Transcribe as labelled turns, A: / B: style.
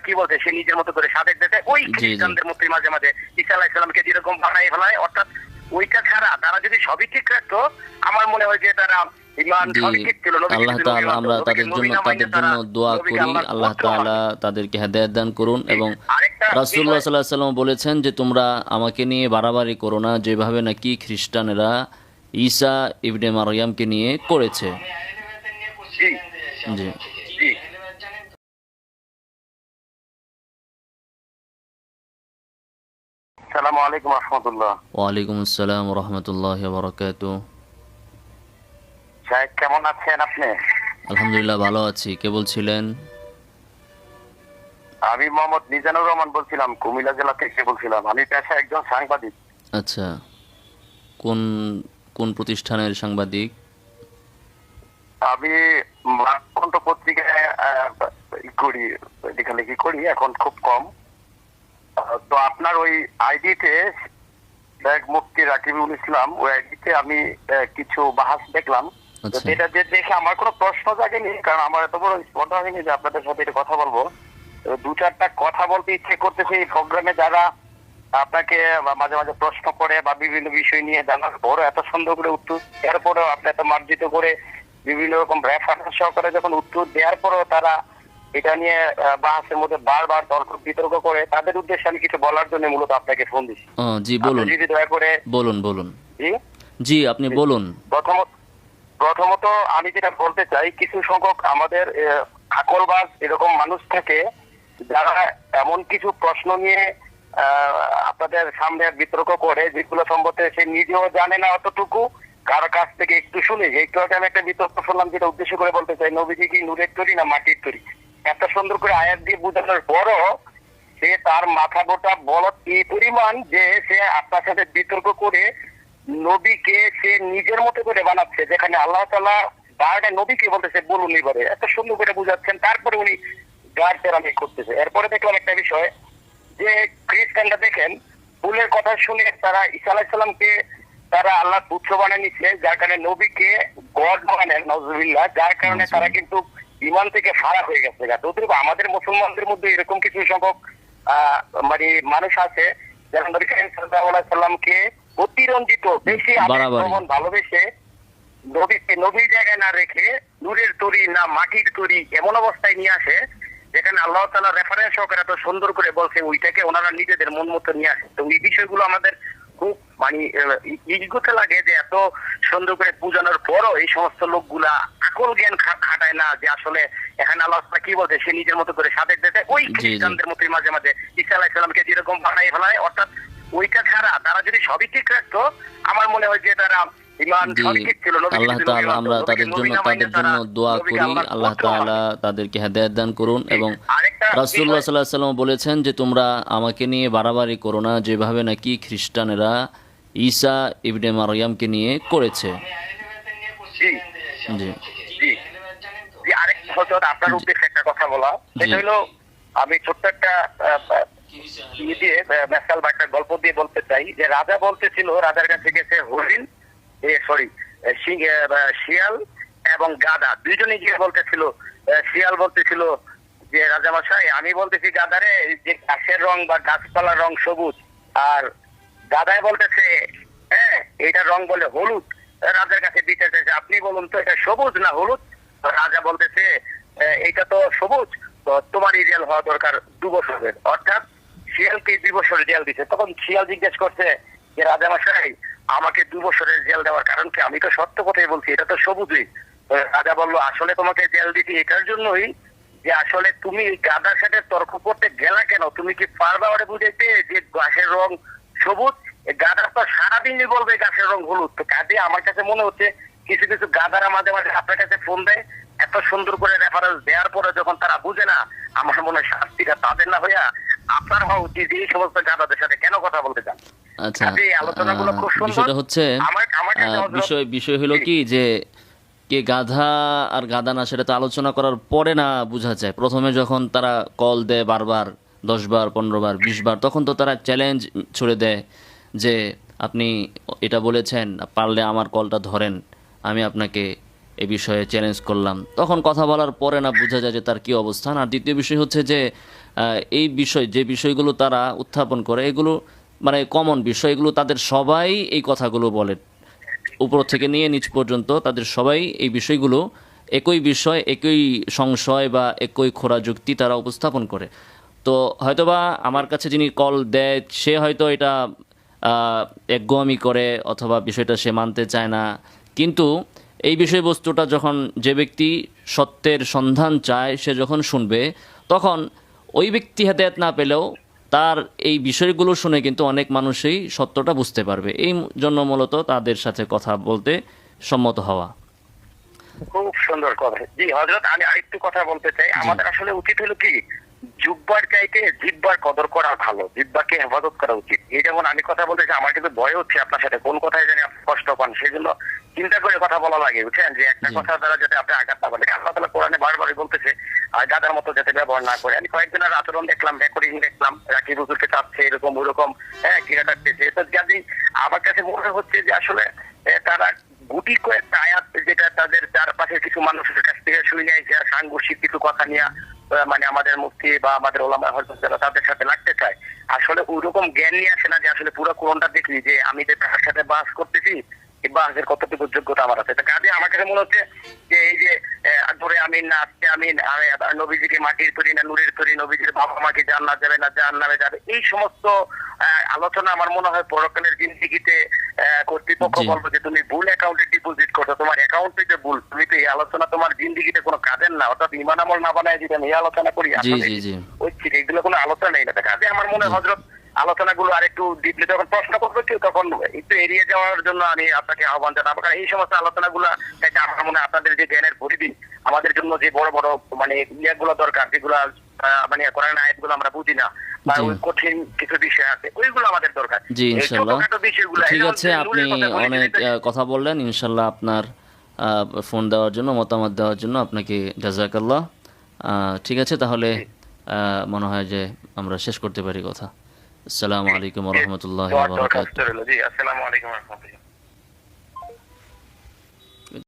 A: কি বলছে সে নিজের মতো করে সাবেক দেশে ওই খ্রিস্টানদের মতোই মাঝে মাঝে ঈসা আলাইহিস সালামকে যেরকম বানাই ফেলায়, অর্থাৎ ওইটা ছাড়া তারা যদি সবই ঠিক রাখতো আমার মনে হয় যে তারা ইমান সবই ঠিক ছিল।
B: আল্লাহ তাআলা আমরা তাদের জন্য দোয়া করি, আল্লাহ তাআলা তাদেরকে হেদায়েত দান করুন। এবং রাসূলুল্লাহ সাল্লাল্লাহু আলাইহি ওয়াসাল্লাম বলেছেন যে তোমরা আমাকে নিয়ে বাড়াবাড়ি করো না, যেভাবে নাকি খ্রিস্টানেরা ঈসা ইবনে মারইয়ামকে নিয়ে করেছে।
A: জি
B: জি।
A: জি। আসসালামু আলাইকুম ওয়া রাহমাতুল্লাহ।
B: ওয়ালাইকুম আসসালাম ওয়া রাহমাতুল্লাহি ওয়া বারাকাতুহু।
A: শাহেদ কেমন আছেন আপনি?
B: আলহামদুলিল্লাহ ভালো আছি। কে বলছিলেন?
A: আমি মোহাম্মদ মিজানুর রহমান বলছিলাম, কুমিল্লা জেলা থেকে বলছিলাম। আমি পেশায় একজন সাংবাদিক।
B: আচ্ছা, কোন কোন প্রতিষ্ঠানের সাংবাদিক?
A: আমি মানকণ্ঠ পত্রিকায় করি, লেখালেখি করি, এখন খুব কম। তো আপনার ওই আইডিতে শেখ মুফতি রাকিবুল ইসলাম, ওই আইডিতে আমি কিছু বাহাস দেখলাম। তো এটা যে দেখে আমার কোনো প্রশ্ন জাগেনি, কারণ আমার এত বড় স্পর্ধা হয়নি যে আপনাদের সাথে এটা কথা বলবো। দু চারটা কথা বলতে ইচ্ছে করতেছে এই প্রোগ্রামে, যারা আপনাকে মাঝে মাঝে প্রশ্ন করে বা বিভিন্ন বিষয় নিয়ে জানার পর এত সুন্দর করে উত্তর দেওয়ার পরেও আপনি এত মার্জিত করে বিভিন্ন রকম রেফারেন্স সহকারে যখন উত্তর দেওয়ার পরেও তারা এটা নিয়ে বাহাসের মধ্যে বারবার তর্ক বিতর্ক করে, তাদের উদ্দেশ্যে আমি কিছু বলার জন্য মূলত আপনাকে ফোন দিচ্ছি।
B: জি বলুন,
A: যদি দয়া করে
B: বলুন। জি আপনি বলুন।
A: প্রথমত আমি যেটা বলতে চাই, কিছু সংখ্যক আমাদের আকলবাজ এরকম মানুষ থাকে যারা এমন কিছু প্রশ্ন নিয়ে আপনাদের সামনে বিতর্ক করে যেগুলো সম্পর্কে সে নিজেও জানে না অতটুকু, কারো কাছ থেকে একটু শুনে। একটু আগে আমি একটা বিতর্ক শুনলাম, যেটা উদ্দেশ্য করে বলতে চাই, নবীজি কি নূরের তৈরি না মাটির তৈরি? এত সুন্দর করে আয়াত দিয়ে বোঝানোর পরও সে তার মাথা গোটা বলদ এই পরিমাণ যে সে আপনার সাথে বিতর্ক করে নবীকে সে নিজের মতো করে বানাচ্ছে, যেখানে আল্লাহ তাআলা ডাইরেক্ট নবীকে বলতেছে বলুন এবারে, এত সুন্দর করে বুঝাচ্ছেন, তারপরে উনি গাড় তেরামি করতেছে। এরপরে দেখলাম একটা বিষয় যে খ্রিস্টানরা দেখেন ভুলের কথা শুনে তারা ঈসা আলাইহিস সালামকে তারা আল্লাহর পুত্র বানিয়ে নিচ্ছে, যার কারণে নবীকে গড বানায় নাউজুবিল্লাহ, যার কারণে তারা কিন্তু ঈমান থেকে ফারাক হয়ে গেছে। অতএব আমাদের মুসলমানদের মধ্যে এরকম কিছু সংখ্যক মানে মানুষ আছে যারা নবী করিম সাল্লাল্লাহু আলাইহি সাল্লামকে অতিরঞ্জিত বেশি ভালোবেসে নবীর জায়গায় না রেখে নূরের তৈরি না মাটির তৈরি এমন অবস্থায় নিয়ে আসে, যেখানে আল্লাহ তাআলা রেফারেন্স সহকারে এত সুন্দর করে বলছে, ওইটাকে ওনারা নিজেদের মন মতো নিয়ে আসে। তো এই বিষয়গুলো আমাদের খুব মানে ইগোতে লাগে যে এত সুন্দর করে বোঝানোর পরও এই সমস্ত লোকগুলা আকল জ্ঞান খাটায় না যে আসলে এখানে আল্লাহ কি বলছে সে নিজের মতো করে সাবেক দেশে ওই খ্রিস্টানদের মতোই মাঝে মাঝে ঈসা আলাইহিস সালামকে যেরকম বানাই ফেলায়, অর্থাৎ ওইটা ছাড়া তারা যদি সবই ঠিক রাখতো আমার মনে হয় যে তারা
B: আল্লাহ তাআলা আমরা তাদের জন্য দোয়া করি, আল্লাহ তাআলা তাদেরকে হেদায়েত দান করুন। এবং রাসূলুল্লাহ সাল্লাল্লাহু আলাইহি ওয়াসাল্লাম বলেছেন যে তোমরা আমাকে নিয়ে বাড়াবাড়ি করো না, যেভাবে নাকি খ্রিস্টানেরা ঈসা ইবনে মারইয়ামকে নিয়ে করেছে। জি
A: আরেকটা হচ্ছে আপনার উদ্দেশ্যে একটা কথা বলা, সেটা হলো আমি ছোট্ট একটা মেসাল বা একটা গল্প দিয়ে বলতে চাই যে রাজা বলতেছিল, রাজার কাছে গেছে হরিণ শিয়াল এবং গাধা, দুইজনে গিয়ে বলতেছিল। শিয়াল বলতেছিল যে রাজামশাই আমি বলতেছি গাধারে যে গাছের রং বা গাছপালার রং সবুজ, আর গাধায় বলতেছে হ্যাঁ এটার রং বলে হলুদ। রাজার কাছে বিচার চাইছে, আপনি বলুন তো এটা সবুজ না হলুদ? রাজা বলতেছে এটা তো সবুজ, তো তোমারই জেল হওয়া দরকার 2 বছরের। অর্থাৎ শিয়ালকে 2 বছরের জেল দিচ্ছে। তখন শিয়াল জিজ্ঞেস করছে যে রাজামশাই আমাকে 2 বছরের জেল দেওয়ার কারণ কি? আমি তো সত্য কথাই বলছি, এটা তো সবুজই। রাজা বললো আসলে তোমাকে জেল দিচ্ছি এটার জন্যই যে আসলে তুমি গাধার সাথে তর্ক করতে গেলা কেন? তুমি কি পারবা ওরে বুঝাইতে যে গাছের রং সবুজ? গাধার তো সারাদিনই বলবে গাছের রং হলুদ। তো কাজে আমার কাছে মনে হচ্ছে কিছু কিছু গাধারা মাঝে মাঝে আপনার কাছে ফোন দেয়, এত সুন্দর করে রেফারেন্স দেওয়ার পরে যখন তারা বুঝে না, আমার মনে হয় শাস্তিটা তাদের না হইয়া আপনার হওয়া উচিত। এই সমস্ত গাধাদের সাথে কেন কথা বলতে চান?
B: আচ্ছা, বিষয়টা হচ্ছে বিষয় হলো কি যে কে গাধা আর গাধা না সেটা তো আলোচনা করার পরে না বোঝা যায়। প্রথমে যখন তারা কল দেয় বারবার 10 বার 15 বার 20 বার, তখন তো তারা চ্যালেঞ্জ ছুড়ে দেয় যে আপনি এটা বলেছেন, পারলে আমার কলটা ধরেন, আমি আপনাকে এই বিষয়ে চ্যালেঞ্জ করলাম, তখন কথা বলার পরে না বোঝা যায় যে তার কি অবস্থান। আর দ্বিতীয় বিষয় হচ্ছে যে এই বিষয় যে বিষয়গুলো তারা উত্থাপন করে এগুলো মানে কমন বিষয়, এগুলো তাদের সবাই এই কথাগুলো বলে, উপর থেকে নিয়ে নিচ পর্যন্ত তাদের সবাই এই বিষয়গুলো একই বিষয়, একই সংশয় বা একই খোরা যুক্তি তারা উপস্থাপন করে। তো হয়তোবা আমার কাছে যিনি কল দেয় সে হয়তো এটা একগুয়ামি করে অথবা বিষয়টা সে মানতে চায় না, কিন্তু এই বিষয়বস্তুটা যখন যে ব্যক্তি সত্যের সন্ধান চায় সে যখন শুনবে, তখন ওই ব্যক্তি হেদায়েত না পেলেও তার এই বিষয়গুলো শুনে কিন্তু অনেক মানুষই সত্যটা বুঝতে পারবে। এই জন্য মূলত তাদের সাথে কথা বলতে সম্মত হওয়া।
A: খুব সুন্দর কথা। জি হযরত, আমি আরেকটু কথা বলতে চাই। আমাদের আসলে উচিত হলো কি, জুব্বার চাইতে জিব্বার কদর করা ভালো, জিব্বাকে হেফাজত করা উচিত। এই যেমন আমি কথা বলতে চাই, আমার কিন্তু ভয় হচ্ছে আপনার সাথে কোন কথায় জানি আপনি কষ্ট পান, সেই জন্য চিন্তা করে কথা বলা লাগে, বুঝছেন, যে একটা কথা দ্বারা যাতে আপনি আঘাত না পান। আল্লাহ তাআলা কোরআনে বারবারই বলতেছে গাদার মতো যাতে ব্যবহার না করে। আমি কয়েকজনের আচরণ দেখলাম, রেকর্ডিং দেখলাম, রাকিব হুজুরকে চাচ্ছে এরকম ওরকম, কিরা কাটতেছে। তো কাজেই আমার কাছে মনে হচ্ছে যে আসলে তারা গুটি কয়েকটা আয়াত যেটা তাদের চারপাশের কিছু মানুষের কাছ থেকে শুনে নিয়েছে, সাংঘর্ষিক কিছু কথা নিয়ে মানে আমাদের মুফতি বা আমাদের ওলামা হযরত যারা তাদের সাথে লাগতে চায়, আসলে ওইরকম জ্ঞান নিয়ে আসে না যে আসলে পুরো কোরআনটা দেখলি যে আমি যে তার সাথে বাস করতেছি বাসের কতটুকু যোগ্যতা আমার আছে। কাজে আমার কাছে মনে হচ্ছে যে এই যে ধরে আমিন না আজকে আমিন, নবীজিকে মাটির তৈরি না নূরের তৈরি, নবীজির বাবা মাকে জান্নাত যাবে না জাহান্নামে যাবে, এই সমস্ত আলোচনা আমার মনে হয় পরকালের জিন্দেগিতে কর্তৃপক্ষ বলবো যে তুমি ভুল অ্যাকাউন্টে ডিপোজিট করছো, তোমার অ্যাকাউন্টে যে ভুল, তুমি তো এই আলোচনা তোমার জিন্দেগিতে কোনো কাজের না, অর্থাৎ ইমান আমল না বানায় যদি আমি এই আলোচনা করি আসলে ওই ঠিক এগুলো কোনো আলোচনা নেই না। কাজে আমার মনে হয় হযরত আলোচনাগুলো আরেকটু ডিপলি যখন প্রশ্ন করবে কেউ তখন একটু এড়িয়ে যাওয়ার জন্য আমি আপনাকে আহ্বান জানাবো, কারণ এই সমস্ত আলোচনাগুলো আমার মনে হয় আপনাদের যে জ্ঞানের পরিধি, আমাদের জন্য যে বড় বড় মানে ইয়েগুলো দরকার যেগুলো মানে কোরআন আয়াতগুলো আমরা বুঝি না বা ওই কঠিন কিছু বিষয় আছে ওইগুলো আমাদের দরকার।
B: জি ইনশাআল্লাহ, ঠিক আছে, আপনি অনেক কথা বললেন। ইনশাআল্লাহ আপনার ফোন দেওয়ার জন্য, মতামত দেওয়ার জন্য আপনাকে জাযাকাল্লাহ। ঠিক আছে, তাহলে মনে হয় যে আমরা শেষ করতে পারি কথা। আসসালামু আলাইকুম ওয়া রাহমাতুল্লাহি ওয়া বারাকাতুহু।
A: জি আসসালামু আলাইকুম ওয়া রাহমাতুল্লাহ।